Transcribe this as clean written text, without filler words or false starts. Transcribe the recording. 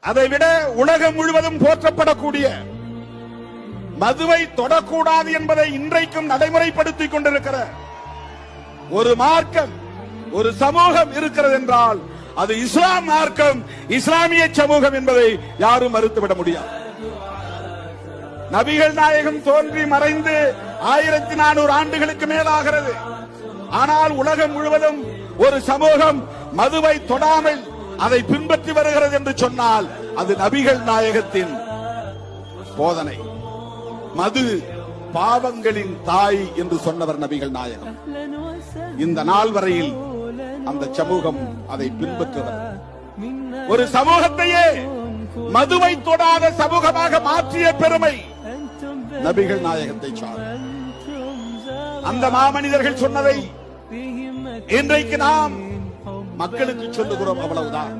அதைவிட உலகம் முழுவதும் போற்றப்படக்கூடிய மதுவை தொடக்கூடாது என்பதை இன்றைக்கும் நடைமுறைப்படுத்திக் கொண்டிருக்கிற ஒரு மார்க்கம், ஒரு சமூகம் இருக்கிறது என்றால் அது இஸ்லாம் மார்க்கம், இஸ்லாமிய சமூகம் என்பதை யாரும் மறுத்துவிட முடியாது. நபிகள் நாயகம் தோன்றி மறைந்து 1400 ஆண்டுகளுக்கு மேலாகிறது. ஆனால் உலகம் முழுவதும் ஒரு சமூகம் மதுவை தொடாமல் அதை பின்பற்றி வருகிறது என்று சொன்னால் அது நபிகள் நாயகத்தின் போதனை. மது பாவங்களின் தாய் என்று சொன்னவர் நபிகள் நாயகம். இந்த நாள் வரையில் அந்த சமூகம் அதை பின்பற்றுகிறது. ஒரு சமூகத்தையே மதுவை தொடாத சமூகமாக மாற்றிய பெருமை நபிகள் நாயகத்தை சார்ந்தது. அந்த மாமனிதர்கள் சொன்னதை இன்றைக்கு நாம் மக்களுக்கு சொல்லுகிறோம், அவ்வளவுதான்.